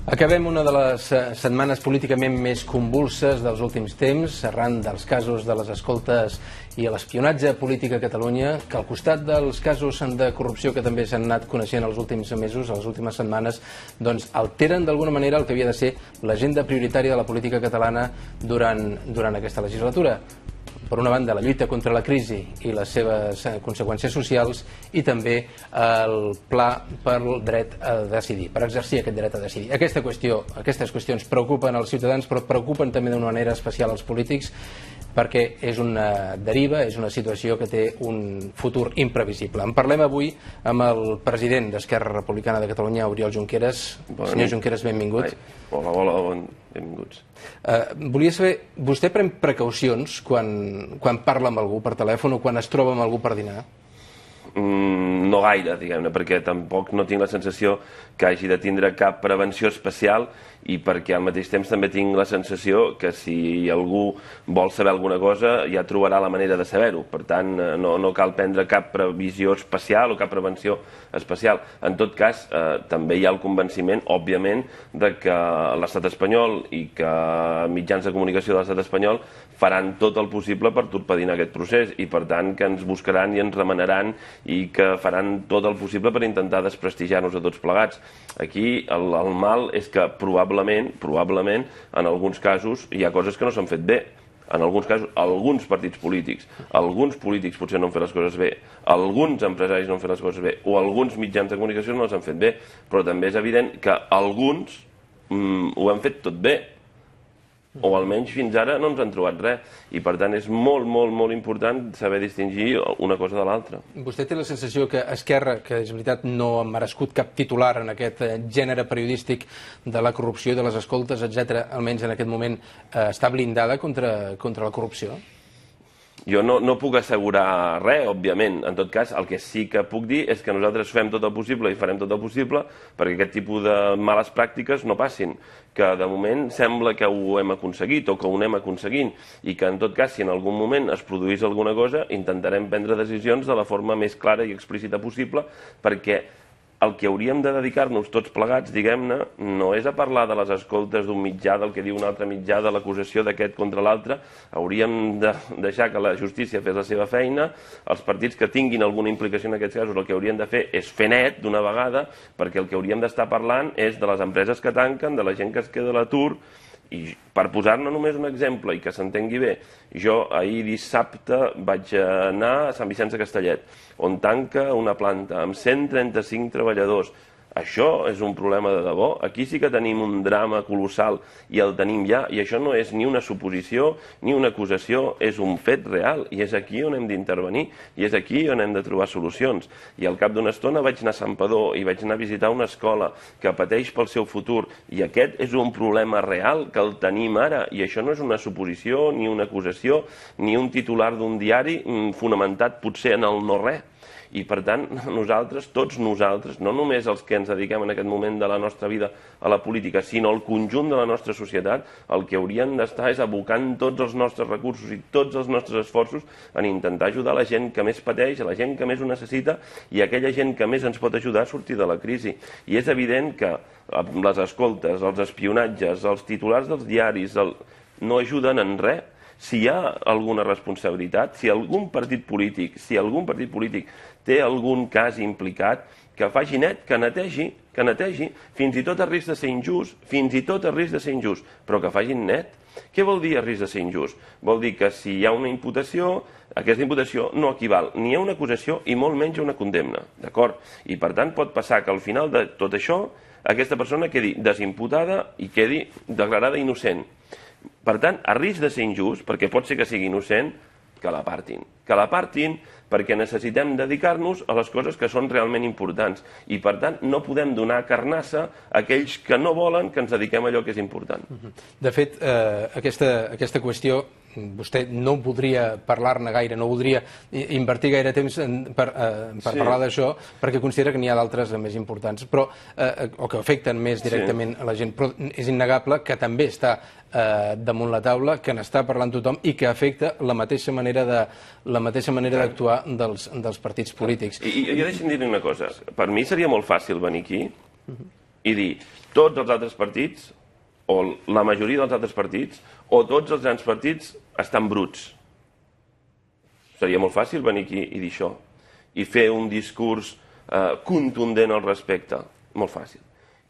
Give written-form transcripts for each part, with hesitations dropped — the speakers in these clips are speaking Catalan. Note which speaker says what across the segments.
Speaker 1: Acabem una de les setmanes políticament més convulses dels últims temps, arran dels casos de les escoltes i l'espionatge polític a Catalunya, que al costat dels casos de corrupció que també s'han anat coneixent els últims mesos, les últimes setmanes, doncs alteren d'alguna manera el que havia de ser l'agenda prioritària de la política catalana durant aquesta legislatura. Per una banda, la lluita contra la crisi i les seves conseqüències socials, i també el pla pel dret a decidir, per exercir aquest dret a decidir. Aquestes qüestions preocupen els ciutadans, però preocupen també d'una manera especial els polítics, perquè és una deriva, és una situació que té un futur imprevisible. En parlem avui amb el president d'Esquerra Republicana de Catalunya, Oriol Junqueras. Senyor Junqueras, benvingut.
Speaker 2: Hola, benvinguts.
Speaker 1: Volia saber, vostè pren precaucions quan parla amb algú per telèfon o quan es troba amb algú per dinar?
Speaker 2: No gaire, diguem-ne, perquè tampoc no tinc la sensació que hagi de tindre cap prevenció especial, i perquè al mateix temps també tinc la sensació que si algú vol saber alguna cosa ja trobarà la manera de saber-ho. Per tant, no cal prendre cap previsió especial o cap prevenció especial. En tot cas, també hi ha el convenciment, òbviament, de que l'estat espanyol i que mitjans de comunicació de l'estat espanyol faran tot el possible per torpedinar aquest procés, i per tant que ens buscaran i ens remenaran i que faran tot el possible per intentar desprestigiar-nos a tots plegats. Aquí el mal és que probablement, en alguns casos, hi ha coses que no s'han fet bé. En alguns casos, alguns partits polítics potser no han fet les coses bé, alguns empresaris no han fet les coses bé, o alguns mitjans de comunicació no les han fet bé, però també és evident que alguns ho han fet tot bé, o almenys fins ara no ens han trobat res, i per tant és molt important saber distingir una cosa de l'altra.
Speaker 1: Vostè té la sensació que Esquerra, que és veritat no ha merescut cap titular en aquest gènere periodístic de la corrupció, de les escoltes, etc., almenys en aquest moment, està blindada contra la corrupció?
Speaker 2: Jo no puc assegurar res, òbviament. En tot cas, el que sí que puc dir és que nosaltres fem tot el possible i farem tot el possible perquè aquest tipus de males pràctiques no passin, que de moment sembla que ho hem aconseguit o que ho anem aconseguint, i que en tot cas, si en algun moment es produís alguna cosa, intentarem prendre decisions de la forma més clara i explícita possible, perquè el que hauríem de dedicar-nos tots plegats, diguem-ne, no és a parlar de les escoltes d'un mitjà, del que diu un altre mitjà, de l'acusació d'aquest contra l'altre. Hauríem de deixar que la justícia fes la seva feina. Els partits que tinguin alguna implicació en aquests casos el que haurien de fer és fer net d'una vegada, perquè el que hauríem d'estar parlant és de les empreses que tanquen, de la gent que es queda a l'atur. I per posar-ne només un exemple i que s'entengui bé, jo ahir dissabte vaig anar a Sant Vicenç de Castellet, on tanca una planta amb 135 treballadors. Això és un problema de debò. Aquí sí que tenim un drama colossal i el tenim ja, i això no és ni una suposició ni una acusació, és un fet real, i és aquí on hem d'intervenir, i és aquí on hem de trobar solucions. I al cap d'una estona vaig anar a Santpedor i vaig anar a visitar una escola que pateix pel seu futur, i aquest és un problema real que el tenim ara, i això no és una suposició ni una acusació ni un titular d'un diari fonamentat potser en el no-res. I per tant, nosaltres, tots nosaltres, no només els que ens dediquem en aquest moment de la nostra vida a la política, sinó el conjunt de la nostra societat, el que hauríem d'estar és abocant tots els nostres recursos i tots els nostres esforços en intentar ajudar la gent que més pateix, a la gent que més ho necessita, i aquella gent que més ens pot ajudar a sortir de la crisi. I és evident que les escoltes, els espionatges, els titulars dels diaris no ajuden en res. Si hi ha alguna responsabilitat, si algun partit polític té algun cas implicat, que faci net, que netegi, fins i tot a risc de ser injust, però que facin net. Què vol dir a risc de ser injust? Vol dir que si hi ha una imputació, aquesta imputació no equival ni a una acusació i molt menys a una condemna, d'acord? I per tant pot passar que al final de tot això aquesta persona quedi desimputada i quedi declarada innocent. Per tant, a risc de ser injust, perquè pot ser que sigui innocent, que l'apartin. Que l'apartin perquè necessitem dedicar-nos a les coses que són realment importants. I, per tant, no podem donar carnassa a aquells que no volen que ens dediquem a allò que és important.
Speaker 1: De fet, aquesta qüestió, vostè no voldria parlar-ne gaire, no voldria invertir gaire temps per parlar d'això, perquè considera que n'hi ha d'altres més importants, o que afecten més directament a la gent. Però és innegable que també està damunt la taula, que n'està parlant tothom i que afecta la mateixa manera d'actuar dels partits polítics.
Speaker 2: I jo deixa'm dir-li una cosa. Per mi seria molt fàcil venir aquí i dir tots els altres partits, o la majoria dels altres partits, o tots els grans partits estan bruts. Seria molt fàcil venir aquí i dir això, i fer un discurs contundent al respecte. Molt fàcil.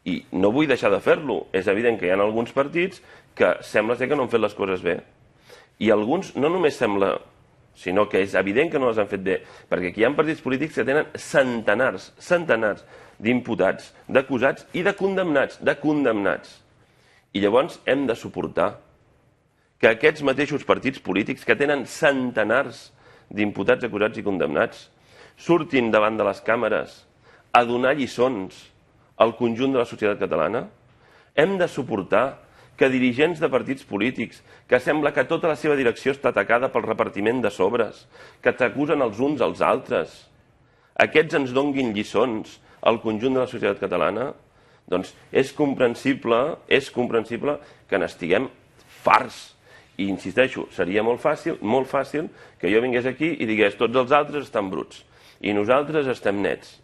Speaker 2: I no vull deixar de fer-lo. És evident que hi ha alguns partits que sembla ser que no han fet les coses bé. I alguns no només sembla, sinó que és evident que no les han fet bé, perquè aquí hi ha partits polítics que tenen centenars d'imputats, d'acusats i de condemnats. I llavors hem de suportar que aquests mateixos partits polítics que tenen centenars d'imputats, acusats i condemnats surtin davant de les càmeres a donar lliçons al conjunt de la societat catalana. Hem de suportar que dirigents de partits polítics, que sembla que tota la seva direcció està atacada pel repartiment de sobres, que s'acusen els uns als altres, aquests ens donguin lliçons al conjunt de la societat catalana, doncs és comprensible que n'estiguem farts. I insisteixo, seria molt fàcil que jo vingués aquí i digués tots els altres estan bruts i nosaltres estem nets.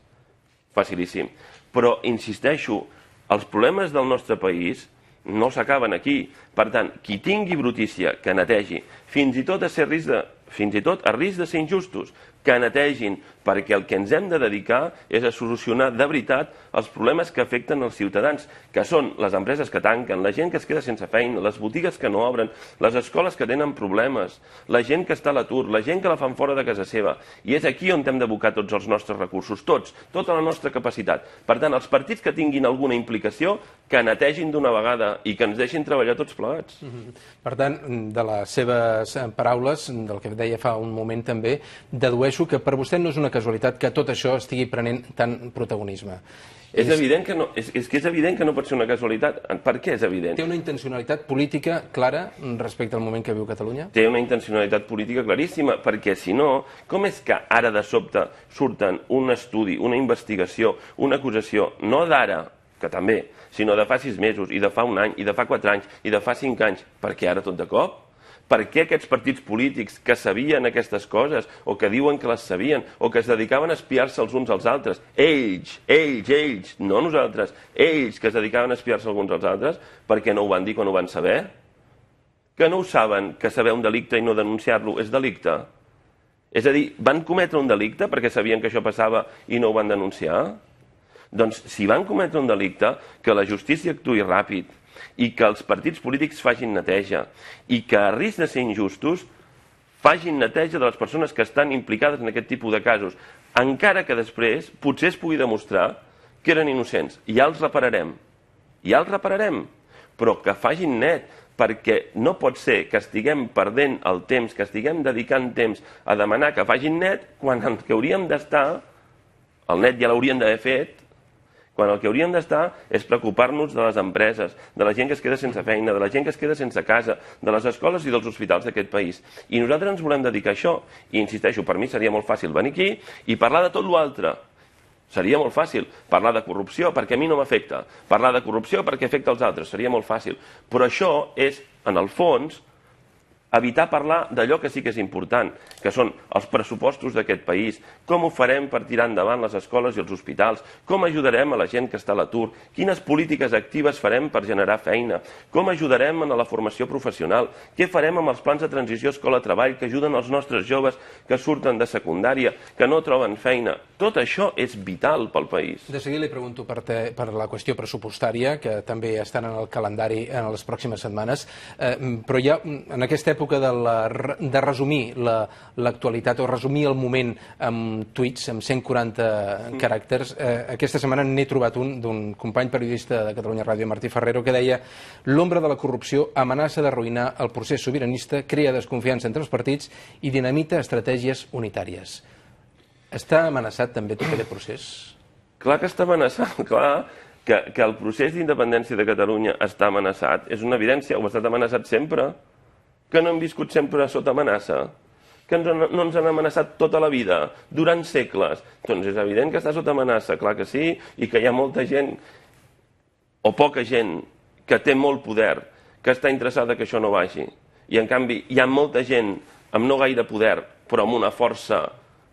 Speaker 2: Facilíssim. Però, insisteixo, els problemes del nostre país no s'acaben aquí. Per tant, qui tingui brutícia, que netegi, fins i tot a risc de ser injustos, que netegin, perquè el que ens hem de dedicar és a solucionar de veritat els problemes que afecten els ciutadans, que són les empreses que tanquen, la gent que es queda sense feina, les botigues que no obren, les escoles que tenen problemes, la gent que està a l'atur, la gent que la fan fora de casa seva. I és aquí on hem d'abocar tots els nostres recursos, tota la nostra capacitat. Per tant, els partits que tinguin alguna implicació, que netegin d'una vegada i que ens deixin treballar tots plegats.
Speaker 1: Per tant, de les seves paraules, del que deia fa un moment també, dedueixo que per vostè no és una casualitat que tot això estigui prenent tant protagonisme.
Speaker 2: És evident que no pot ser una casualitat. Per què és evident?
Speaker 1: Té una intencionalitat política clara respecte al moment que viu Catalunya?
Speaker 2: Té una intencionalitat política claríssima, perquè si no, com és que ara de sobte surten un estudi, una investigació, una acusació, no d'ara, que també, sinó de fa 6 mesos, i de fa 1 any, i de fa 4 anys, i de fa 5 anys, per què ara tot de cop? Per què aquests partits polítics que sabien aquestes coses, o que diuen que les sabien, o que es dedicaven a espiar-se els uns als altres, ells, no nosaltres, ells que es dedicaven a espiar-se els uns als altres, per què no ho van dir quan ho van saber? Que no ho saben, que saber un delicte i no denunciar-lo és delicte? És a dir, van cometre un delicte perquè sabien que això passava i no ho van denunciar? Doncs si van cometre un delicte, que la justícia actuï ràpid, i que els partits polítics facin neteja, i que a risc de ser injustos facin neteja de les persones que estan implicades en aquest tipus de casos, encara que després potser es pugui demostrar que eren innocents. Ja els repararem, però que facin net, perquè no pot ser que estiguem perdent el temps, que estiguem dedicant temps a demanar que facin net, quan el que hauríem d'estar, el net ja l'hauríem d'haver fet, quan el que hauríem d'estar és preocupar-nos de les empreses, de la gent que es queda sense feina, de la gent que es queda sense casa, de les escoles i dels hospitals d'aquest país. I nosaltres ens volem dedicar a això. I insisteixo, per mi seria molt fàcil venir aquí i parlar de tot l'altre. Seria molt fàcil parlar de corrupció perquè a mi no m'afecta. Parlar de corrupció perquè afecta als altres. Seria molt fàcil. Però això és, en el fons, evitar parlar d'allò que sí que és important, que són els pressupostos d'aquest país, com ho farem per tirar endavant les escoles i els hospitals, com ajudarem a la gent que està a l'atur, quines polítiques actives farem per generar feina, com ajudarem a la formació professional, què farem amb els plans de transició escola-treball que ajuden els nostres joves que surten de secundària, que no troben feina. Tot això és vital pel país.
Speaker 1: De seguida li pregunto per la qüestió pressupostària, que també estan en el calendari en les pròximes setmanes, però ja en aquesta època de resumir l'actualitat o resumir el moment amb tuits, amb 140 caràcters. Aquesta setmana n'he trobat un d'un company periodista de Catalunya Ràdio, Martí Ferrero, que deia: l'ombra de la corrupció amenaça d'arruïnar el procés sobiranista, crea desconfiança entre els partits i dinamita estratègies unitàries. Està amenaçat també tot aquest procés?
Speaker 2: Clar que està amenaçat, clar que el procés d'independència de Catalunya està amenaçat. És una evidència, ho ha estat amenaçat sempre. Que no hem viscut sempre sota amenaça, que no ens han amenaçat tota la vida, durant segles. Doncs és evident que està sota amenaça, clar que sí, i que hi ha molta gent, o poca gent, que té molt poder, que està interessada que això no vagi. I en canvi hi ha molta gent amb no gaire poder, però amb una força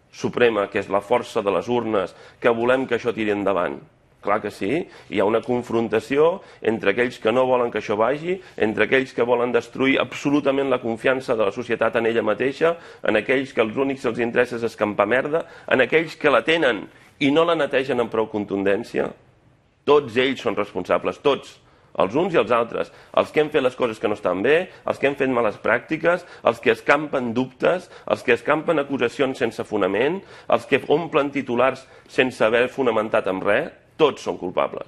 Speaker 2: suprema, que és la força de les urnes, que volem que això tiri endavant. Clar que sí, hi ha una confrontació entre aquells que no volen que això vagi, entre aquells que volen destruir absolutament la confiança de la societat en ella mateixa, en aquells que els únics els interessa és escampar merda, en aquells que la tenen i no la netegen amb prou contundència. Tots ells són responsables, tots, els uns i els altres, els que han fet les coses que no estan bé, els que han fet males pràctiques, els que escampen dubtes, els que escampen acusacions sense fonament, els que omplen titulars sense haver fonamentat amb res, tots són culpables.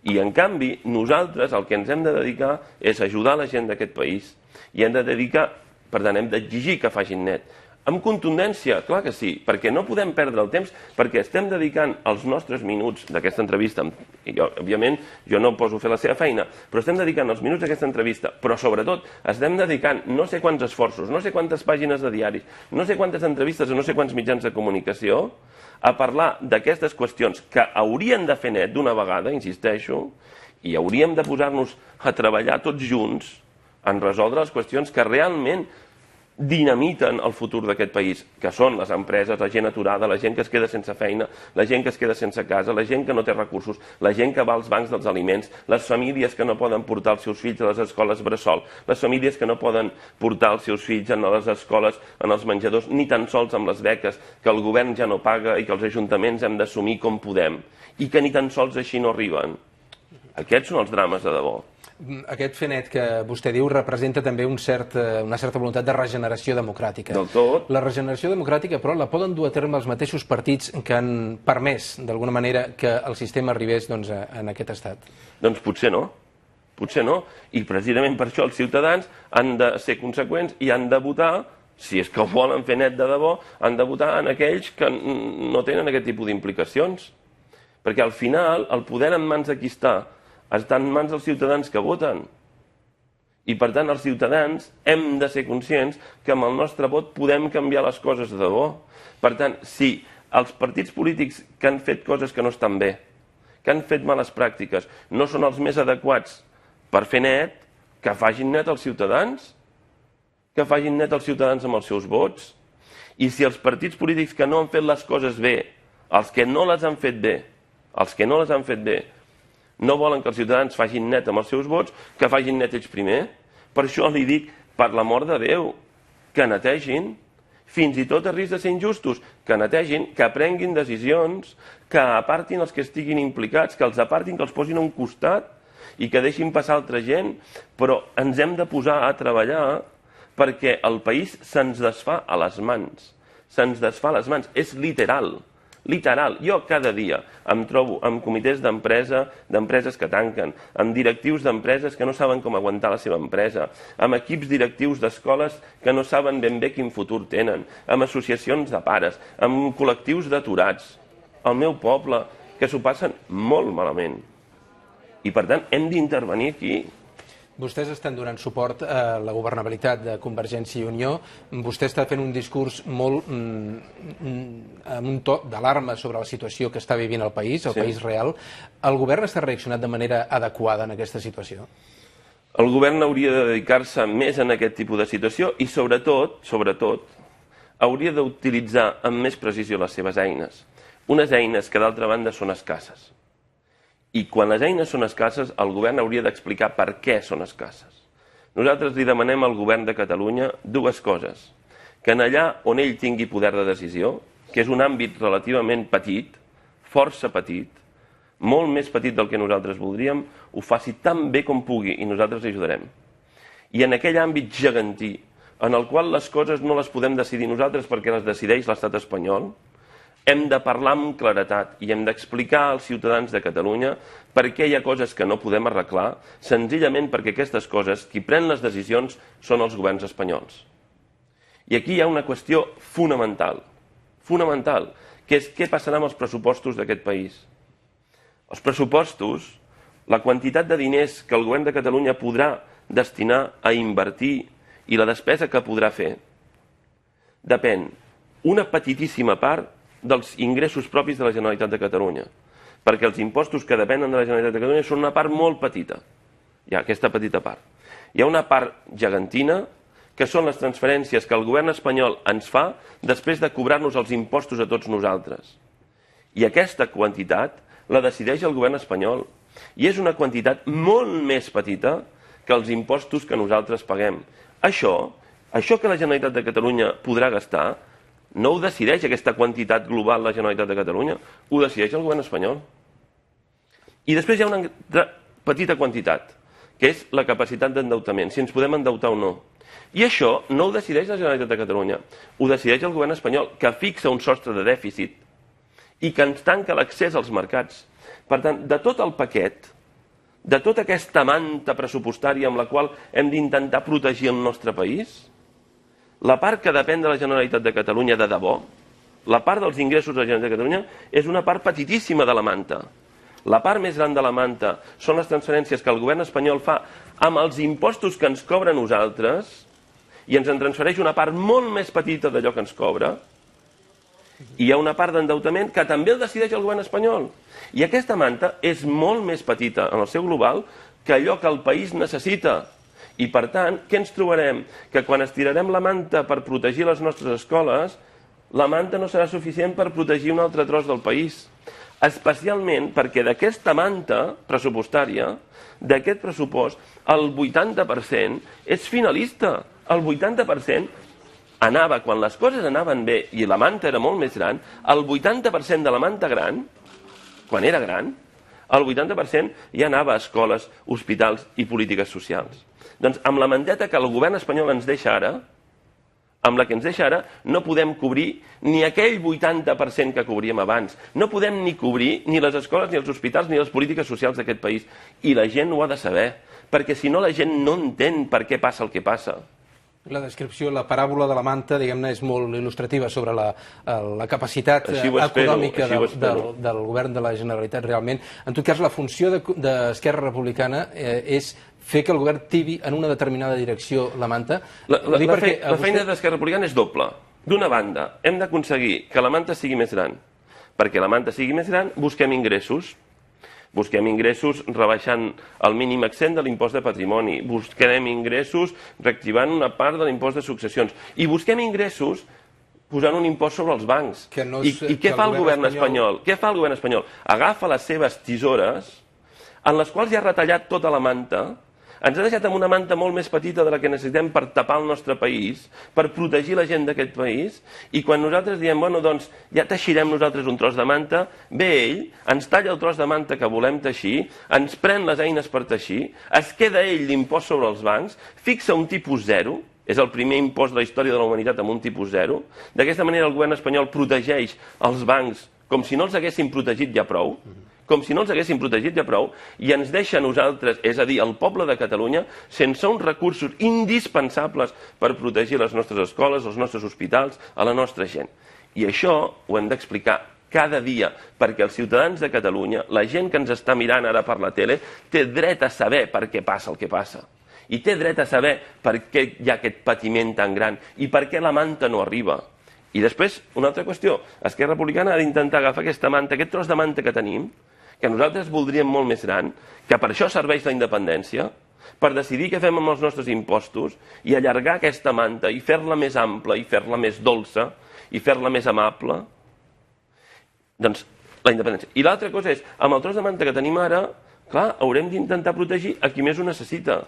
Speaker 2: I, en canvi, nosaltres el que ens hem de dedicar és ajudar la gent d'aquest país i hem de dedicar, per tant, hem d'exigir que facin net. Amb contundència, clar que sí, perquè no podem perdre el temps, perquè estem dedicant els nostres minuts d'aquesta entrevista, i jo, òbviament, jo no poso a fer la seva feina, però estem dedicant els minuts d'aquesta entrevista, però sobretot estem dedicant no sé quants esforços, no sé quantes pàgines de diaris, no sé quantes entrevistes o no sé quants mitjans de comunicació, a parlar d'aquestes qüestions que haurien de fer net d'una vegada, insisteixo, i hauríem de posar-nos a treballar tots junts en resoldre les qüestions que realment dinamiten el futur d'aquest país, que són les empreses, la gent aturada, la gent que es queda sense feina, la gent que es queda sense casa, la gent que no té recursos, la gent que va als bancs dels aliments, les famílies que no poden portar els seus fills a les escoles bressol, les famílies que no poden portar els seus fills a les escoles, en els menjadors, ni tan sols amb les beques que el govern ja no paga i que els ajuntaments hem d'assumir com podem, i que ni tan sols així no arriben. Aquests són els drames de debò.
Speaker 1: Aquest fer net que vostè diu representa també una certa voluntat de regeneració democràtica.
Speaker 2: Del tot.
Speaker 1: La regeneració democràtica, però, la poden dur a terme els mateixos partits que han permès, d'alguna manera, que el sistema arribés en aquest estat?
Speaker 2: Doncs potser no. Potser no. I precisament per això els ciutadans han de ser conseqüents i han de votar, si és que ho volen fer net de debò, han de votar en aquells que no tenen aquest tipus d'implicacions. Perquè al final el poder en mans de qui està en mans dels ciutadans que voten. I per tant els ciutadans hem de ser conscients que amb el nostre vot podem canviar les coses de debò. Per tant, si els partits polítics que han fet coses que no estan bé, que han fet males pràctiques, no són els més adequats per fer net, que facin net els ciutadans, que facin net els ciutadans amb els seus vots. I si els partits polítics que no han fet les coses bé, els que no les han fet bé, no volen que els ciutadans facin net amb els seus vots, que facin net ells primer. Per això li dic, per l'amor de Déu, que netegin, fins i tot a risc de ser injustos, que netegin, que prenguin decisions, que apartin els que estiguin implicats, que els apartin, que els posin a un costat i que deixin passar altra gent, però ens hem de posar a treballar perquè el país se'ns desfà a les mans. Se'ns desfà a les mans, és literal. Literal. Jo cada dia em trobo amb comitès d'empreses que tanquen, amb directius d'empreses que no saben com aguantar la seva empresa, amb equips directius d'escoles que no saben ben bé quin futur tenen, amb associacions de pares, amb col·lectius d'aturats, al meu poble, que s'ho passen molt malament. I per tant hem d'intervenir aquí.
Speaker 1: Vostès estan donant suport a la governabilitat de Convergència i Unió. Vostè està fent un discurs molt amb un to d'alarma sobre la situació que està vivint el país real. El govern està reaccionant de manera adequada en aquesta situació?
Speaker 2: El govern hauria de dedicar-se més en aquest tipus de situació i, sobretot, hauria d'utilitzar amb més precisió les seves eines. Unes eines que, d'altra banda, són escasses. I quan les eines són escasses, el govern hauria d'explicar per què són escasses. Nosaltres li demanem al govern de Catalunya dues coses. Que en allà on ell tingui poder de decisió, que és un àmbit relativament petit, força petit, molt més petit del que nosaltres voldríem, ho faci tan bé com pugui i nosaltres l'ajudarem. I en aquell àmbit gegantí, en el qual les coses no les podem decidir nosaltres perquè les decideix l'estat espanyol, hem de parlar amb claretat i hem d'explicar als ciutadans de Catalunya per què hi ha coses que no podem arreglar, senzillament perquè aquestes coses, qui pren les decisions, són els governs espanyols. I aquí hi ha una qüestió fonamental, que és què passarà amb els pressupostos d'aquest país. Els pressupostos, la quantitat de diners que el govern de Catalunya podrà destinar a invertir i la despesa que podrà fer, depèn una petitíssima part dels ingressos propis de la Generalitat de Catalunya, perquè els impostos que depenen de la Generalitat de Catalunya són una part molt petita. Hi ha aquesta petita part. Hi ha una part gegantina, que són les transferències que el govern espanyol ens fa després de cobrar-nos els impostos a tots nosaltres. I aquesta quantitat la decideix el govern espanyol. I és una quantitat molt més petita que els impostos que nosaltres paguem. Això que la Generalitat de Catalunya podrà gastar, no ho decideix aquesta quantitat global la Generalitat de Catalunya, ho decideix el govern espanyol. I després hi ha una petita quantitat, que és la capacitat d'endeutament, si ens podem endeutar o no. I això no ho decideix la Generalitat de Catalunya, ho decideix el govern espanyol, que fixa un sostre de dèficit i que ens tanca l'accés als mercats. Per tant, de tot el paquet, de tota aquesta manta pressupostària amb la qual hem d'intentar protegir el nostre país, la part que depèn de la Generalitat de Catalunya de debò, la part dels ingressos de la Generalitat de Catalunya, és una part petitíssima de la manta. La part més gran de la manta són les transferències que el govern espanyol fa amb els impostos que ens cobra a nosaltres i ens en transfereix una part molt més petita d'allò que ens cobra. I hi ha una part d'endeutament que també el decideix el govern espanyol. I aquesta manta és molt més petita en el seu global que allò que el país necessita. I per tant, què ens trobarem? Que quan estirarem la manta per protegir les nostres escoles, la manta no serà suficient per protegir un altre tros del país. Especialment perquè d'aquesta manta pressupostària, d'aquest pressupost, el 80% és finalista. El 80% anava, quan les coses anaven bé i la manta era molt més gran, el 80% de la manta gran, quan era gran, el 80% ja anava a escoles, hospitals i polítiques socials. Doncs amb la manteta que el govern espanyol ens deixa ara, amb la que ens deixa ara, no podem cobrir ni aquell 80% que cobríem abans. No podem ni cobrir ni les escoles, ni els hospitals, ni les polítiques socials d'aquest país. I la gent ho ha de saber, perquè si no la gent no entén per què passa el que passa.
Speaker 1: La descripció, la paràbola de la manta, diguem-ne, és molt il·lustrativa sobre la capacitat econòmica del govern de la Generalitat, realment. En tot cas, la funció d'Esquerra Republicana és fer que el govern tibi en una determinada direcció la manta.
Speaker 2: La feina d'Esquerra Republicana és doble. D'una banda, hem d'aconseguir que la manta sigui més gran. Perquè la manta sigui més gran, busquem ingressos. Busquem ingressos rebaixant el mínim exempt de l'impost de patrimoni. Busquem ingressos reactivant una part de l'impost de successions. I busquem ingressos posant un impost sobre els bancs. I què fa el govern espanyol? Què fa el govern espanyol? Agafa les seves tisores, en les quals ja ha retallat tota la manta, ens ha deixat amb una manta molt més petita de la que necessitem per tapar el nostre país, per protegir la gent d'aquest país, i quan nosaltres diem, bueno, doncs ja teixirem nosaltres un tros de manta, ve ell, ens talla el tros de manta que volem teixir, ens pren les eines per teixir, es queda ell l'impost sobre els bancs, fixa un tipus zero, és el primer impost de la història de la humanitat amb un tipus zero, d'aquesta manera el govern espanyol protegeix els bancs com si no els haguessin protegit ja prou, i ens deixa a nosaltres, és a dir, el poble de Catalunya, sense uns recursos indispensables per protegir les nostres escoles, els nostres hospitals, a la nostra gent. I això ho hem d'explicar cada dia, perquè els ciutadans de Catalunya, la gent que ens està mirant ara per la tele, té dret a saber per què passa el que passa. I té dret a saber per què hi ha aquest patiment tan gran i per què la manta no arriba. I després, una altra qüestió, Esquerra Republicana ha d'intentar agafar aquesta manta, aquest tros de manta que tenim, que nosaltres voldríem molt més gran, que per això serveix la independència, per decidir què fem amb els nostres impostos i allargar aquesta manta i fer-la més ampla i fer-la més dolça i fer-la més amable. Doncs la independència. I l'altra cosa és, amb el tros de manta que tenim ara, clar, haurem d'intentar protegir a qui més ho necessita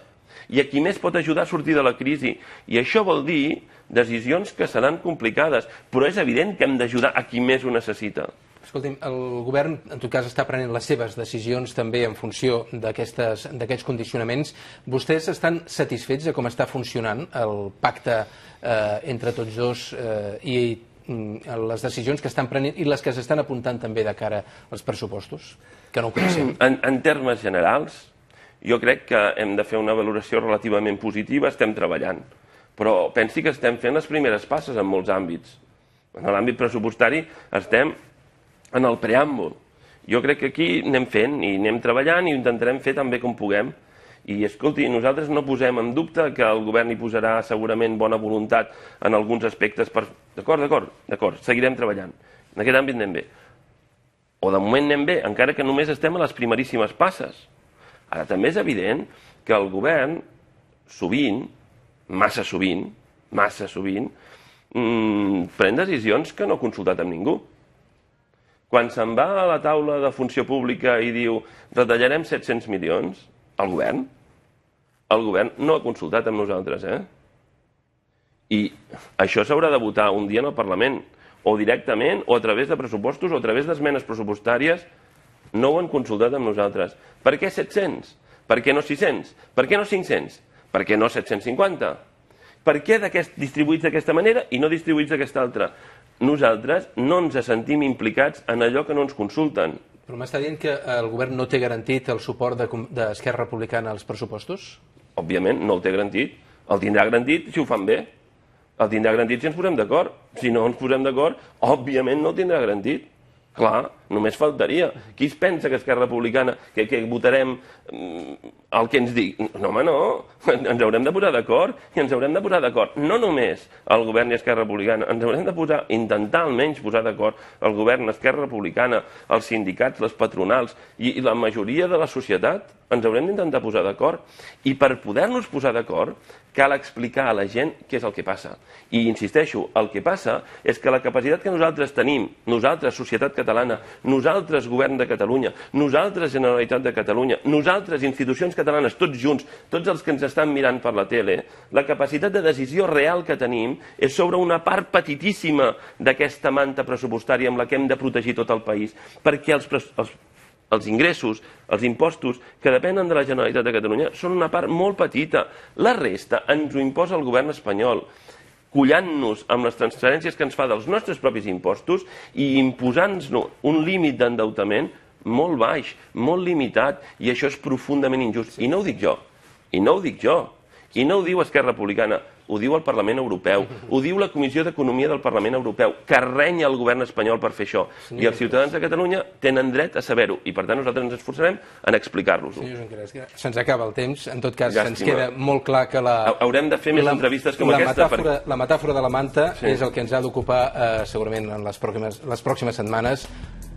Speaker 2: i a qui més pot ajudar a sortir de la crisi. I això vol dir decisions que seran complicades, però és evident que hem d'ajudar a qui més ho necessita.
Speaker 1: Escolti'm, el govern, en tot cas, està prenent les seves decisions també en funció d'aquests condicionaments. Vostès estan satisfets de com està funcionant el pacte entre tots dos i les decisions que estan prenent i les que s'estan apuntant també de cara als pressupostos, que no ho coneixem?
Speaker 2: En termes generals, jo crec que hem de fer una valoració relativament positiva, estem treballant. Però pensi que estem fent les primeres passes en molts àmbits. En l'àmbit pressupostari estem en el preàmbul. Jo crec que aquí anem fent i anem treballant i ho intentarem fer tan bé com puguem. I, escolti, nosaltres no posem en dubte que el govern hi posarà segurament bona voluntat en alguns aspectes. D'acord, seguirem treballant. En aquest àmbit anem bé. O de moment anem bé, encara que només estem a les primeríssimes passes. Ara, també és evident que el govern, sovint, massa sovint, pren decisions que no ha consultat amb ningú. Quan se'n va a la taula de funció pública i diu retallarem 700 milions, el govern no ha consultat amb nosaltres, I això s'haurà de votar un dia en el Parlament, o directament, o a través de pressupostos, o a través d'esmenes pressupostàries. No ho han consultat amb nosaltres. Per què 700? Per què no 600? Per què no 500? Per què no 750? Per què distribuïts d'aquesta manera i no distribuïts d'aquesta altra? Nosaltres no ens sentim implicats en allò que no ens consulten.
Speaker 1: Però m'està dient que el govern no té garantit el suport d'Esquerra Republicana als pressupostos?
Speaker 2: Òbviament, no el té garantit. El tindrà garantit si ho fan bé. El tindrà garantit si ens posem d'acord. Si no ens posem d'acord, òbviament no el tindrà garantit. Clar, només faltaria. Qui es pensa que Esquerra Republicana, que votarem el que ens digui? No, home, no. Ens haurem de posar d'acord i ens haurem de posar d'acord. No només el govern i Esquerra Republicana, ens haurem de intentar almenys posar d'acord el govern, Esquerra Republicana, els sindicats, les patronals i la majoria de la societat. Ens haurem d'intentar posar d'acord. I per poder-nos posar d'acord cal explicar a la gent què és el que passa. I insisteixo, el que passa és que la capacitat que nosaltres tenim, nosaltres, societat catalana, nosaltres, govern de Catalunya, nosaltres, Generalitat de Catalunya, nosaltres, institucions catalanes, tots junts, tots els que ens estan mirant per la tele, la capacitat de decisió real que tenim és sobre una part petitíssima d'aquesta manta pressupostària amb la que hem de protegir tot el país, perquè els ingressos, els impostos que depenen de la Generalitat de Catalunya són una part molt petita. La resta ens ho imposa el govern espanyol, collant-nos amb les transferències que ens fa dels nostres propis impostos i imposant-nos un límit d'endeutament molt baix, molt limitat, i això és profundament injust. I no ho dic jo, i no ho diu Esquerra Republicana, ho diu el Parlament Europeu, ho diu la Comissió d'Economia del Parlament Europeu, que renya el govern espanyol per fer això. I els ciutadans de Catalunya tenen dret a saber-ho, i per tant nosaltres ens esforçarem en explicar-los-ho.
Speaker 1: Senyor Junqueras, se'ns acaba el temps. En tot cas, ens queda molt clar que
Speaker 2: haurem de fer més entrevistes com aquesta.
Speaker 1: La metàfora de la manta és el que ens ha d'ocupar segurament en les pròximes setmanes,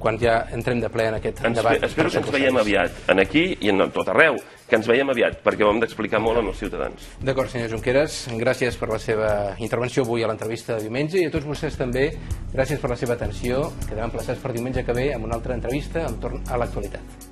Speaker 1: quan ja entrem de ple en aquest debat.
Speaker 2: Espero que ens veiem aviat, aquí i en tot arreu, que ens veiem aviat, perquè ho hem d'explicar molt als ciutadans.
Speaker 1: D'acord, senyor Junqueras, gràcies per la seva intervenció avui a l'entrevista de diumenge, i a tots vostès també, gràcies per la seva atenció. Quedem emplaçats per diumenge que ve amb una altra entrevista entorn a l'actualitat.